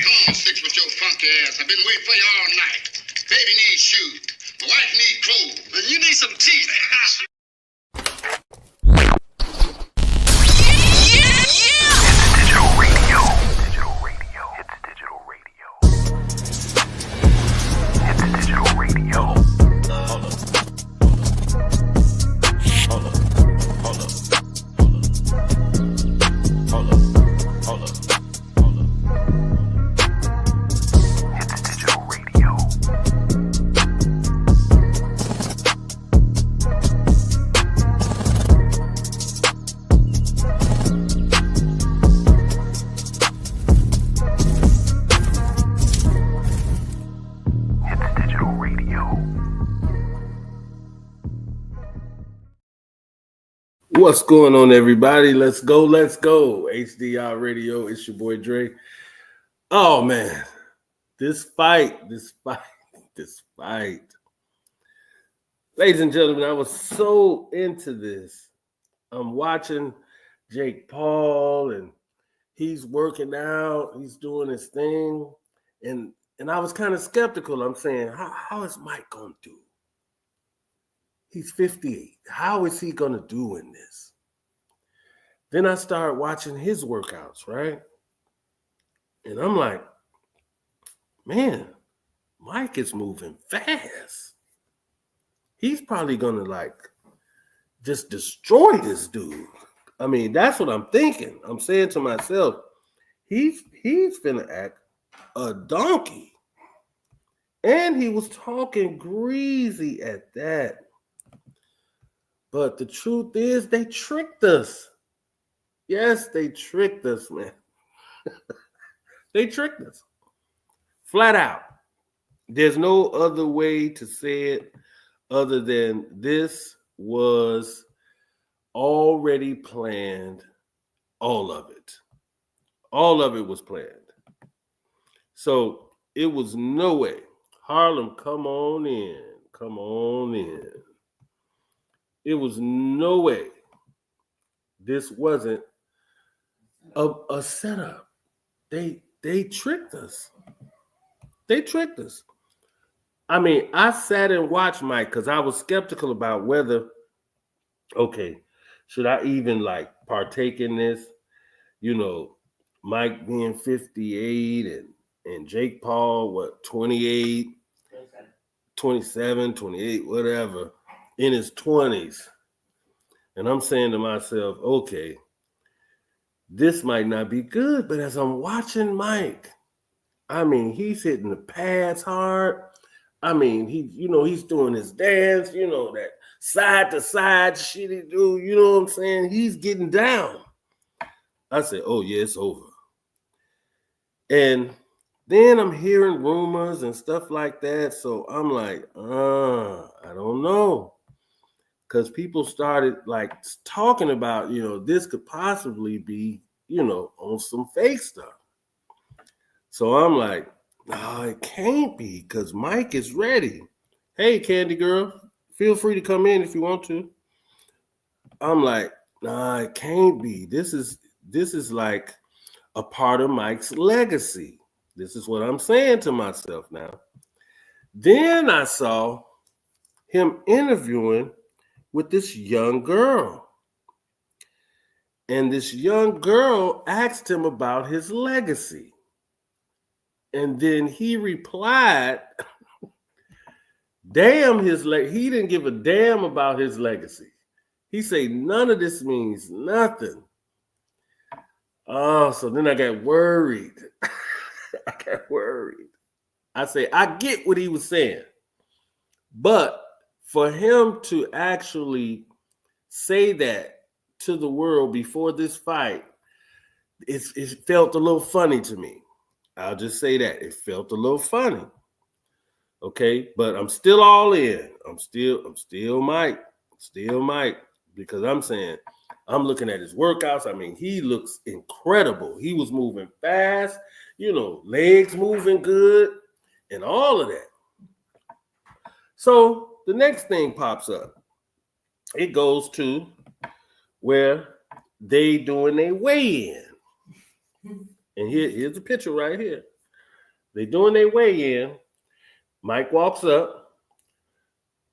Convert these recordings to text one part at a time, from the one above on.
Come on, Six, with your funky ass. I've been waiting for you all night. Baby needs shoes. My wife needs clothes. And you need some teeth. What's going on, everybody? Let's go. HDR Radio. It's your boy Dre. Oh man, this fight. Ladies and gentlemen, I was so into this. I'm watching Jake Paul, and he's working out. He's doing his thing, and I was kind of skeptical. I'm saying, how is Mike gonna do? He's 58. How is he going to do in this? Then I started watching his workouts, right? And I'm like, man, Mike is moving fast. He's probably going to just destroy this dude. I mean, that's what I'm thinking. I'm saying to myself, he's finna act a donkey. And he was talking greasy at that. But the truth is, they tricked us. Yes, they tricked us, man. They tricked us. Flat out. There's no other way to say it other than this was already planned. All of it. All of it was planned. So it was no way. Harlem, come on in. Come on in. It was no way this wasn't a setup. They tricked us. They tricked us. I mean, I sat and watched Mike because I was skeptical about whether, okay, should I even partake in this? You know, Mike being 58 and Jake Paul, 28, 27, 28, whatever. In his 20s. And I'm saying to myself, okay, this might not be good. But as I'm watching Mike, I mean, he's hitting the pads hard. I mean, he's doing his dance, that side to side shit he do, you know what I'm saying? He's getting down. I said, oh yeah, it's over. And then I'm hearing rumors and stuff like that. So I'm like, I don't know. Because people started talking about, this could possibly be, on some fake stuff. So I'm like, no, it can't be because Mike is ready. Hey, Candy Girl, feel free to come in if you want to. I'm like, nah, it can't be. This is like a part of Mike's legacy. This is what I'm saying to myself now. Then I saw him interviewing with this young girl. And this young girl asked him about his legacy. And then he replied, damn he didn't give a damn about his legacy. He said, none of this means nothing. Oh, so then I got worried. I say, I get what he was saying. But for him to actually say that to the world before this fight, it felt a little funny to me. I'll just say that. It felt a little funny. Okay, but I'm still all in. I'm still Mike. Because I'm saying, I'm looking at his workouts. I mean, he looks incredible. He was moving fast, legs moving good, and all of that. So the next thing pops up. It goes to where they doing their weigh-in. And here's the picture right here. They doing their way in. Mike walks up.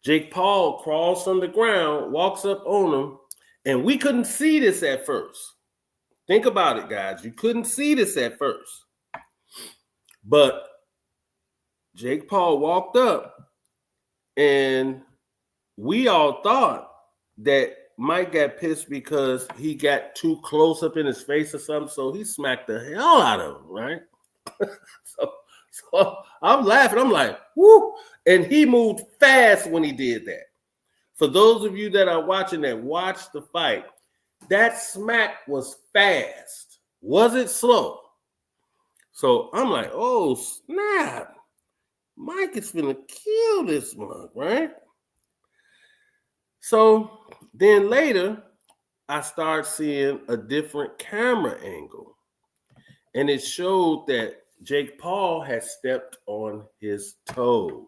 Jake Paul crawls from the ground, walks up on him, and we couldn't see this at first. Think about it, guys. You couldn't see this at first. But Jake Paul walked up, and we all thought that Mike got pissed because he got too close up in his face or something, so he smacked the hell out of him, right? so I'm laughing. I'm like, whoo! And he moved fast when he did that. For those of you that are watching that, watch the fight. That smack was fast. Was it slow? So I'm like, oh, snap. Mike is finna kill this mug, right? So then later, I start seeing a different camera angle. And it showed that Jake Paul had stepped on his toes.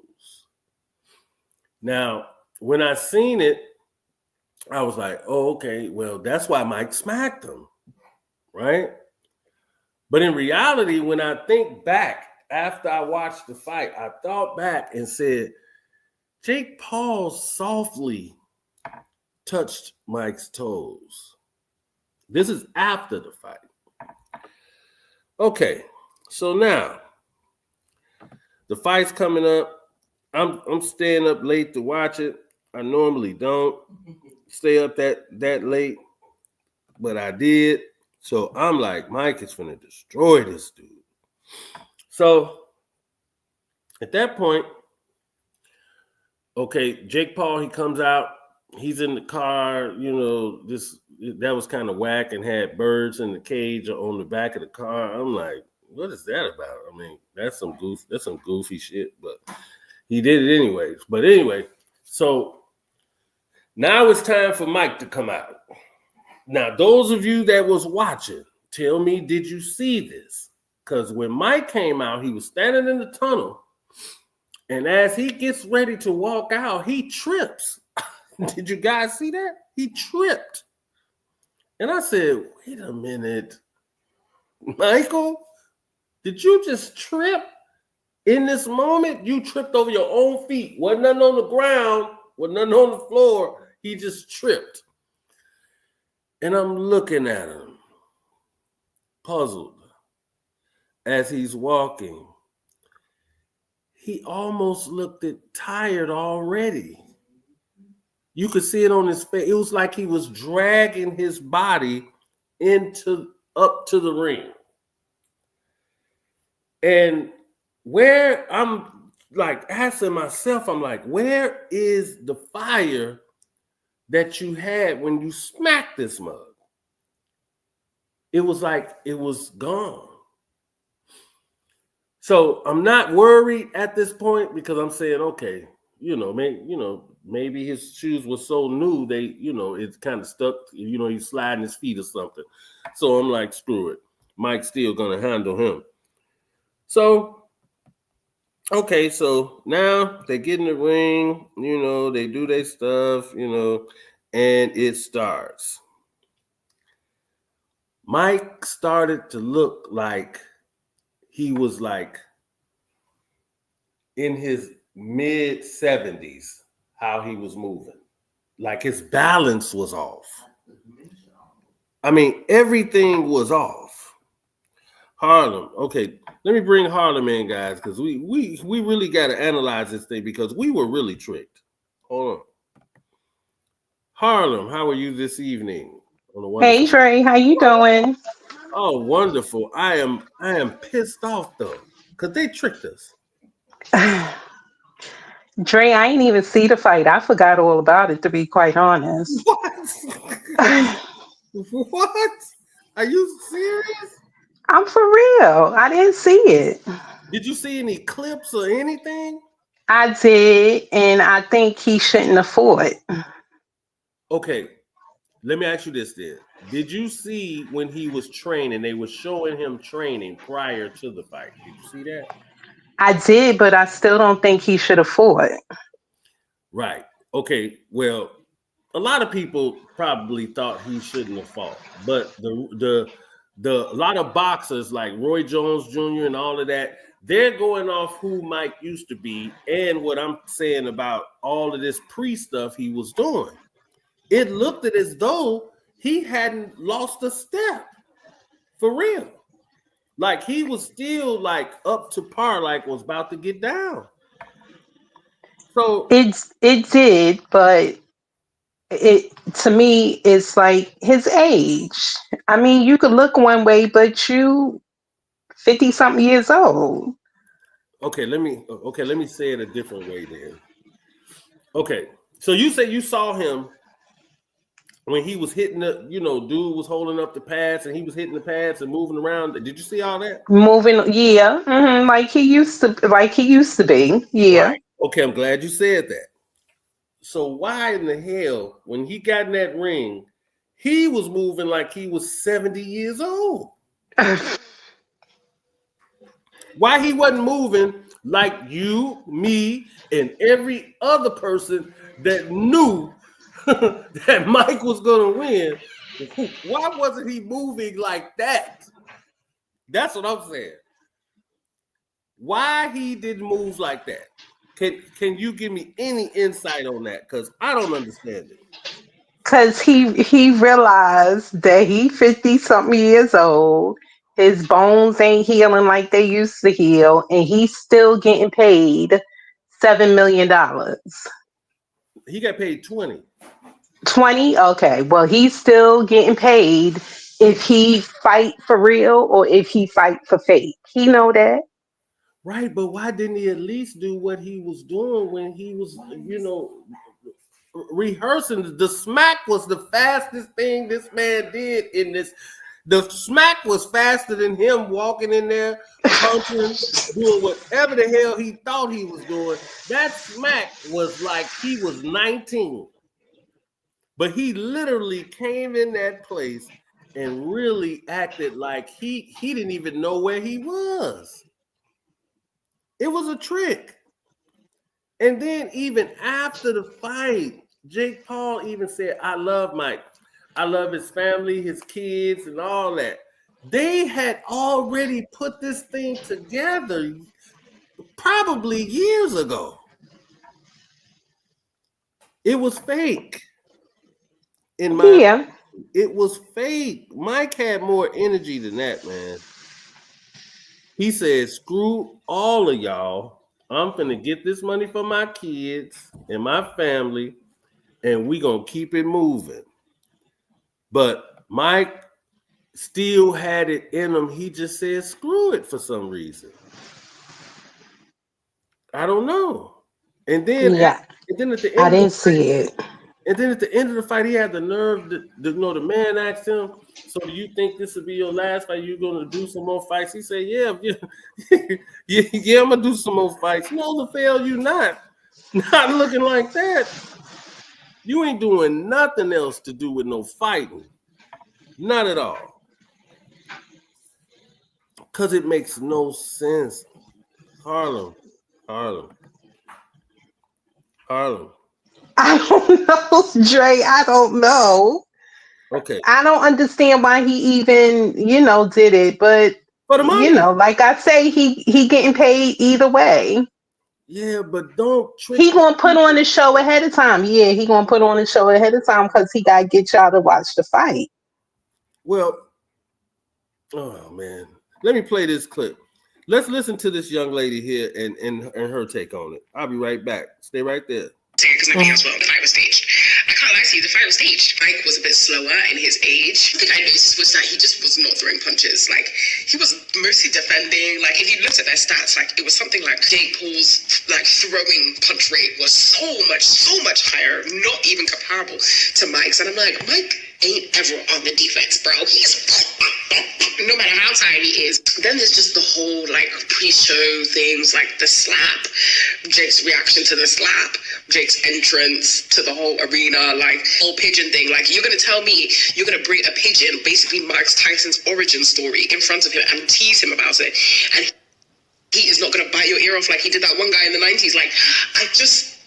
Now, when I seen it, I was like, oh, okay, well, that's why Mike smacked him, right? But in reality, when I think back, after I watched the fight, I thought back and said, Jake Paul softly touched Mike's toes. This is after the fight. Okay, so now the fight's coming up. I'm staying up late to watch it. I normally don't stay up that late, but I did. So I'm like, Mike is finna destroy this dude. So at that point, okay, Jake Paul, he comes out. He's in the car. You know, that was kind of whack and had birds in the cage on the back of the car. I'm like, what is that about? I mean, that's some goofy shit, but he did it anyways. But anyway, so now it's time for Mike to come out. Now, those of you that was watching, tell me, did you see this? Because when Mike came out, he was standing in the tunnel, and as he gets ready to walk out, he trips. Did you guys see that? He tripped. And I said, wait a minute, Michael, did you just trip? In this moment, you tripped over your own feet. Wasn't nothing on the ground, wasn't nothing on the floor. He just tripped. And I'm looking at him, puzzled, as he's walking. He almost looked tired already. You could see it on his face. It was like he was dragging his body up to the ring. And where I'm like asking myself, I'm like, where is the fire that you had when you smacked this mug? It was like it was gone. So I'm not worried at this point because I'm saying, okay, maybe his shoes were so new, it's kind of stuck, he's sliding his feet or something. So I'm like, screw it. Mike's still gonna handle him. So okay, so now they get in the ring, they do their stuff, and it starts. Mike started to look like he was like in his mid-70s, how he was moving. Like his balance was off. I mean, everything was off. Harlem. Okay, let me bring Harlem in, guys, because we really got to analyze this thing because we were really tricked. Hold on. Harlem, how are you this evening? Hey Trey, how you doing? Oh, wonderful. I am pissed off though, because they tricked us. Dre, I ain't even see the fight. I forgot all about it, to be quite honest. What? What? Are you serious? I'm for real. I didn't see it. Did you see any clips or anything? I did, and I think he shouldn't have fought. Okay, let me ask you this then. Did you see when he was training, they were showing him training prior to the fight? Did you see that? I did, but I still don't think he should have fought. Right. Okay, well, a lot of people probably thought he shouldn't have fought, but the a lot of boxers like Roy Jones Jr. and all of that, they're going off who Mike used to be and what I'm saying about all of this pre-stuff he was doing. It looked as though he hadn't lost a step for real. Like he was still like up to par, like was about to get down. So it did, but it to me it's like his age. I mean, you could look one way, but you 50 something years old. okay, let me say it a different way then. Okay, so you say you saw him when he was hitting the, dude was holding up the pads and he was hitting the pads and moving around. Did you see all that? Moving, yeah, like he used to be, yeah. Right. Okay, I'm glad you said that. So why in the hell, when he got in that ring, he was moving like he was 70 years old? Why he wasn't moving like you, me, and every other person that knew that Mike was going to win? Why wasn't he moving like that? That's what I'm saying. Why he didn't move like that? Can you give me any insight on that? Because I don't understand it. Because he realized that he 50 something years old, his bones ain't healing like they used to heal, and he's still getting paid $7 million. He got paid 20. 20? Okay. Well, he's still getting paid if he fight for real or if he fight for fake. He know that. Right, but why didn't he at least do what he was doing when he was, rehearsing? The smack was the fastest thing this man did in this. The smack was faster than him walking in there, punching, doing whatever the hell he thought he was doing. That smack was like he was 19. But he literally came in that place and really acted like he didn't even know where he was. It was a trick. And then even after the fight, Jake Paul even said, I love Mike. I love his family, his kids, and all that. They had already put this thing together probably years ago. It was fake. Yeah. It was fake. Mike had more energy than that, man. He said, screw all of y'all. I'm finna get this money for my kids and my family, and we gonna keep it moving. But Mike still had it in him. He just said, screw it for some reason. I don't know. And then, Yeah. at the end I of the didn't fight, see it. and then at the end of the fight, he had the nerve the man asked him, so do you think this will be your last fight? You gonna do some more fights? He said, yeah, I'm gonna do some more fights. No, the hell you not looking like that. You ain't doing nothing else to do with no fighting. Not at all. Because it makes no sense. Harlem. I don't know, Dre. I don't know. Okay. I don't understand why he even, did it. But, For the money. like I say, he getting paid either way. Yeah, but don't trick. He gonna put on the show ahead of time. Yeah, he gonna put on the show ahead of time because he gotta get y'all to watch the fight. Well, oh man, let me play this clip. Let's listen to this young lady here and her take on it. I'll be right back. Stay right there. Because nothing else well, the fight was staged. I can't lie to you, the fight was staged. Mike was a bit slower in his age. The thing I noticed was that he just was not throwing punches. Like, he was mostly defending. Like, if you looked at their stats, like, it was something like Jake Paul's, like, throwing punch rate was so much higher, not even comparable to Mike's. And I'm like, Mike ain't ever on the defense, bro. He's no matter how tired he is. Then there's just the whole, like, pre-show things, like the slap, Jake's reaction to the slap, Jake's entrance to the whole arena, like, whole pigeon thing. Like, you're going to tell me you're going to bring a pigeon, basically Mike Tyson's origin story, in front of him and tease him about it. And he is not going to bite your ear off like he did that one guy in the 90s. Like, I just...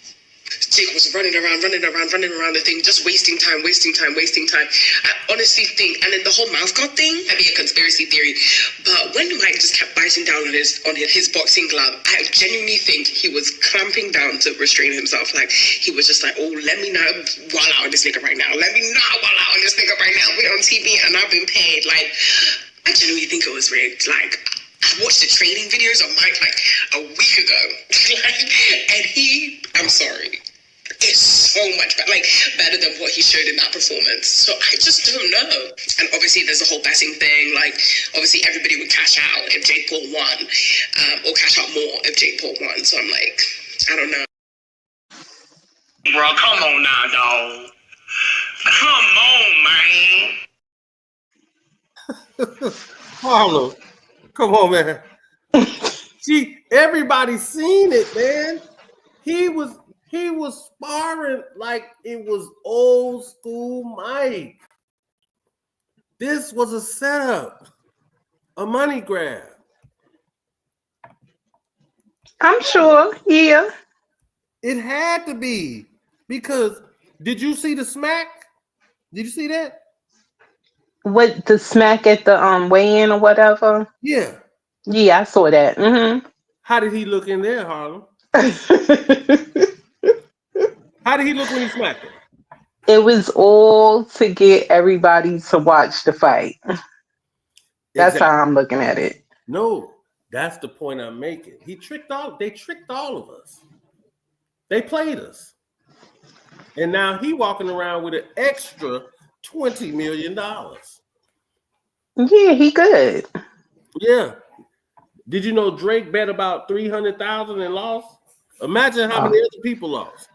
Jake was running around the thing, just wasting time. I honestly think, and then the whole mouth guard thing, might be a conspiracy theory, but when Mike just kept biting down on his boxing glove, I genuinely think he was clamping down to restrain himself. Like, he was just like, oh, let me not wall out on this nigga right now. We're on TV and I've been paid. Like, I genuinely think it was rigged. Like, I watched the training videos of Mike like a week ago. I'm sorry, it's so much better than what he showed in that performance. So I just don't know. And obviously there's a whole betting thing. Like, obviously everybody would cash out if Jake Paul won, or cash out more if Jake Paul won. So I'm like, I don't know. Bro, come on now, dog. Come on, man. Harlem, come on, man. Everybody seen it, man. He was sparring like it was old school Mike. This was a setup, a money grab. I'm sure, yeah. It had to be, because did you see the smack? Did you see that? What, the smack at the weigh-in or whatever? Yeah. Yeah, I saw that. Mm-hmm. How did he look in there, Harlem? How did he look when he smacked him? It was all to get everybody to watch the fight. That's how I'm looking at it. No, that's the point I'm making. They tricked all of us. They played us. And now he walking around with an extra $20 million. Yeah, he good. Yeah. Did you know Drake bet about 300,000 and lost? Imagine how many other people lost.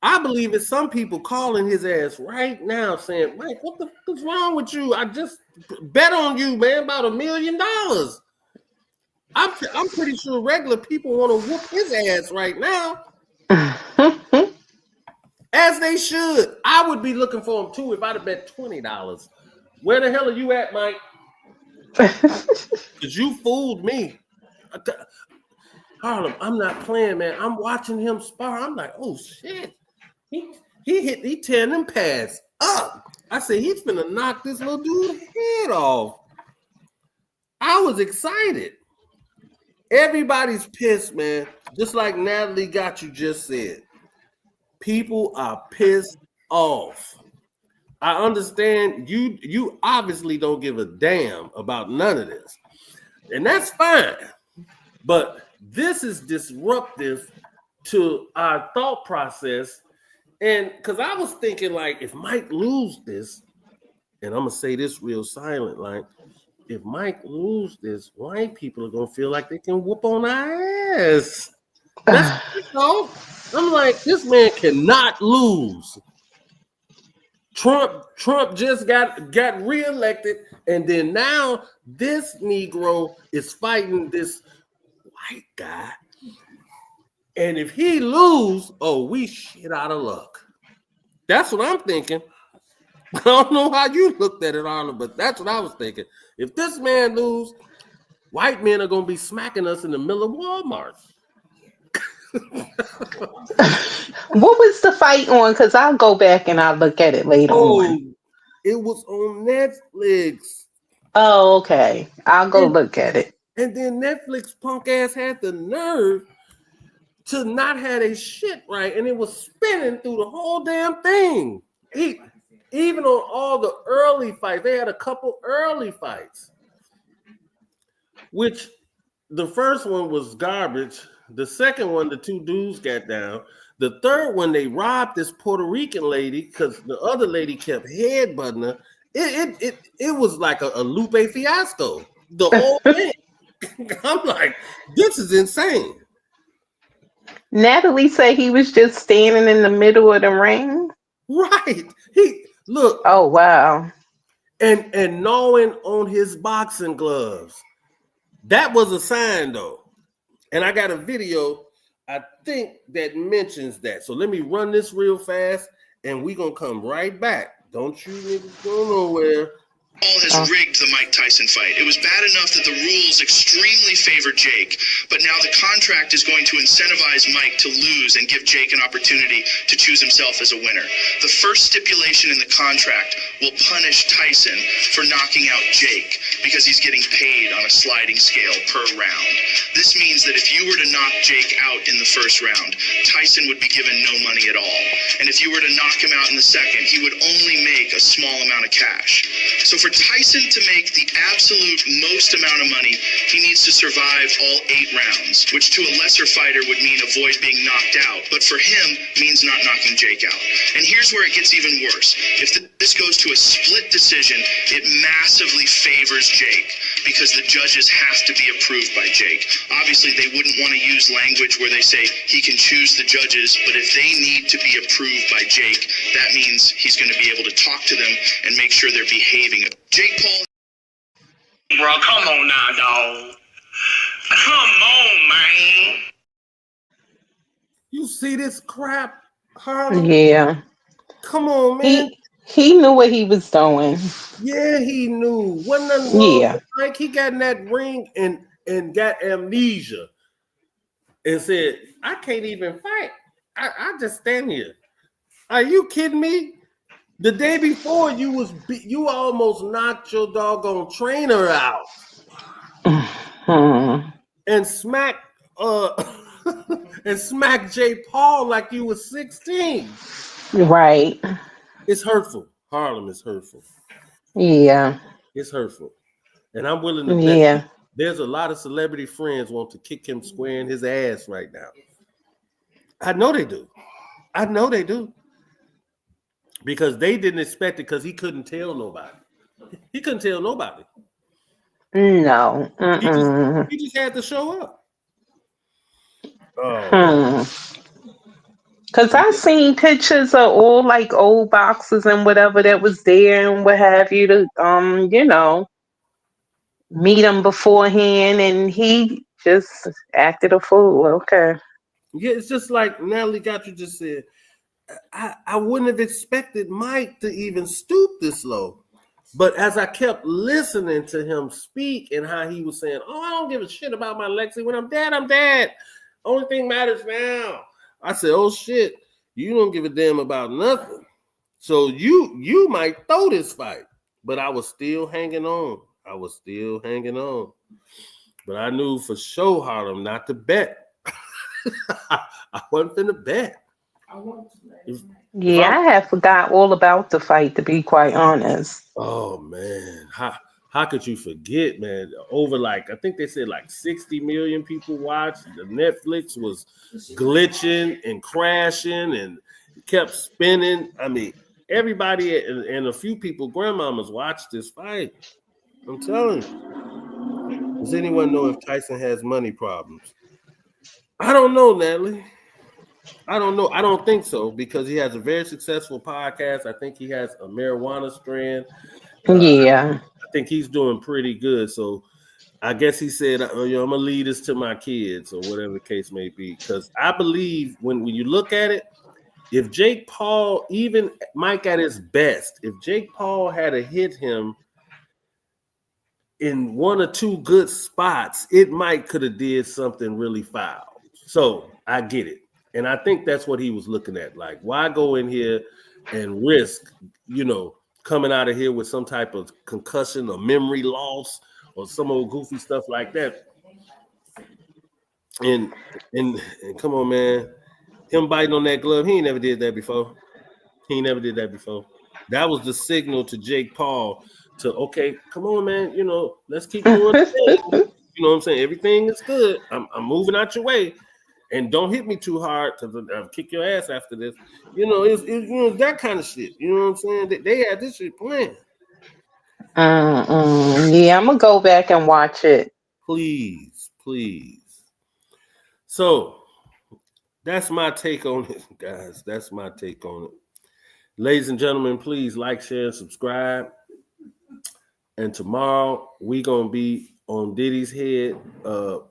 I believe it's some people calling his ass right now saying, Mike, what's wrong with you? I just bet on you, man, about $1 million. I'm pretty sure regular people want to whoop his ass right now. As they should. I would be looking for him too if I'd have bet $20. Where the hell are you at, Mike? Because you fooled me. Harlem, I'm not playing, man. I'm watching him spar. I'm like, oh shit. He tearing them pads up. I said, he's finna knock this little dude's head off. I was excited. Everybody's pissed, man. Just like Natalie got you just said. People are pissed off. I understand you obviously don't give a damn about none of this. And that's fine. But this is disruptive to our thought process. And because I was thinking, like, if Mike lose this, and I'm going to say this real silent, like, if Mike lose this, white people are going to feel like they can whoop on our ass. That's, I'm like, this man cannot lose. Trump just got reelected, and then now this Negro is fighting this white guy. And if he lose, we shit out of luck. That's what I'm thinking. I don't know how you looked at it, Arnold, but that's what I was thinking. If this man lose, white men are going to be smacking us in the middle of Walmart. What was the fight on? Because I'll go back and I'll look at it later on. It was on Netflix. Oh, okay. I'll go look at it. And then Netflix punk ass had the nerve to not have a shit right, and it was spinning through the whole damn thing. Even on all the early fights, they had a couple early fights, which the first one was garbage. The second one, the two dudes got down. The third one, they robbed this Puerto Rican lady because the other lady kept headbutting her. It was like a Lupe fiasco. The whole thing. I'm like, this is insane. Natalie said he was just standing in the middle of the ring. Right. Look. Oh wow. And gnawing on his boxing gloves. That was a sign though. And I got a video, I think, that mentions that. So let me run this real fast and we're gonna come right back. Don't you niggas go nowhere. Paul has rigged the Mike Tyson fight. It was bad enough that the rules extremely favor Jake, but now the contract is going to incentivize Mike to lose and give Jake an opportunity to choose himself as a winner. The first stipulation in the contract will punish Tyson for knocking out Jake because he's getting paid on a sliding scale per round. This means that if you were to knock Jake out in the first round, Tyson would be given no money at all. And if you were to knock him out in the second, he would only make a small amount of cash. So for Tyson to make the absolute most amount of money, he needs to survive all 8 rounds, which to a lesser fighter would mean avoid being knocked out, but for him means not knocking Jake out. And here's where it gets even worse. If this goes to a split decision, it massively favors Jake because the judges have to be approved by Jake. Obviously, they wouldn't want to use language where they say he can choose the judges, but if they need to be approved by Jake, that means he's going to be able to talk to them and make sure they're behaving. Jake Paul. Bro, come on now, dog. Come on, man. You see this crap, Harlem? Yeah. Come on, man. He knew what he was doing. Yeah, he knew. Wasn't nothing wrong. Yeah. Like he got in that ring and got amnesia and said, I can't even fight. I just stand here. Are you kidding me? The day before you almost knocked your doggone trainer out and smacked and smacked Jay Paul like you was 16. Right. It's hurtful. Harlem is hurtful. Yeah. It's hurtful. And I'm willing to bet Yeah. there's a lot of celebrity friends want to kick him square in his ass right now. I know they do. Because they didn't expect it because he couldn't tell nobody. He couldn't tell nobody. No. He just had to show up. Oh. Because I seen pictures of all like old boxes and whatever that was there and what have you to meet him beforehand, and he just acted a fool. Okay. Yeah, it's just like Natalie Gotcha just said. I wouldn't have expected Mike to even stoop this low. But as I kept listening to him speak and how he was saying, oh, I don't give a shit about my Lexi. When I'm dead, I'm dead. Only thing matters now. I said, oh, shit. You don't give a damn about nothing. So you might throw this fight. But I was still hanging on. But I knew for sure, Harlem, not to bet. I wasn't finna bet. Yeah, I had forgot all about the fight, to be quite honest. Oh man, how could you forget, man? Over I think they said 60 million people watched. The Netflix was glitching and crashing and kept spinning. I mean, everybody and a few people, grandmamas, watched this fight. I'm telling you. Does anyone know if Tyson has money problems? I don't know, Natalie. I don't know. I don't think so because he has a very successful podcast. I think he has a marijuana strand. Yeah. I think he's doing pretty good. So I guess he said, I'm going to lead this to my kids or whatever the case may be. Because I believe when you look at it, if Jake Paul, even Mike at his best, if Jake Paul had to hit him in one or two good spots, it might could have did something really foul. So I get it. And I think that's what he was looking at. Like, why go in here and risk, coming out of here with some type of concussion or memory loss or some old goofy stuff like that. And come on, man. Him biting on that glove, he ain't never did that before. That was the signal to Jake Paul to, okay, come on, man. Let's keep doing the thing. You know what I'm saying? Everything is good. I'm moving out your way. And don't hit me too hard because I'll kick your ass after this. It's that kind of shit. You know what I'm saying? They had this shit planned. Yeah, I'm going to go back and watch it. Please. So that's my take on it, guys. That's my take on it. Ladies and gentlemen, please like, share, and subscribe. And tomorrow, we going to be on Diddy's head.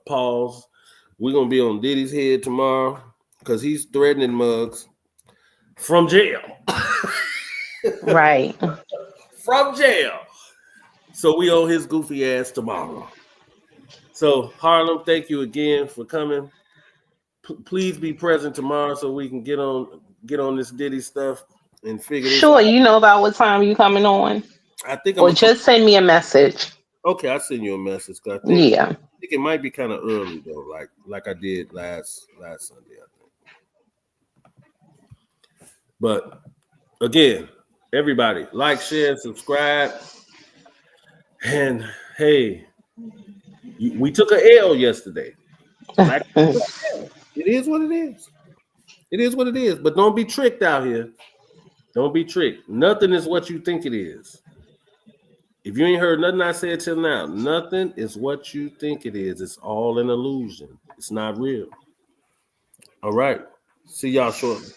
Pause. We're going to be on Diddy's head tomorrow because he's threatening Muggs from jail. Right. From jail. So we owe his goofy ass tomorrow. So Harlem, thank you again for coming. Please be present tomorrow so we can get on this Diddy stuff and figure this Sure, out. you know about what time you coming on, I think I'm or gonna come. just send me a message. Okay, I'll send you a message. I think Yeah. it might be kind of early though, like I did last Sunday, I think. But again, everybody, like, share, subscribe, and hey, we took an L yesterday. Black people took an L. It is what it is. It is what it is. But don't be tricked out here. Don't be tricked. Nothing is what you think it is. If you ain't heard nothing I said till now, nothing is what you think it is. It's all an illusion. It's not real. All right. See y'all shortly.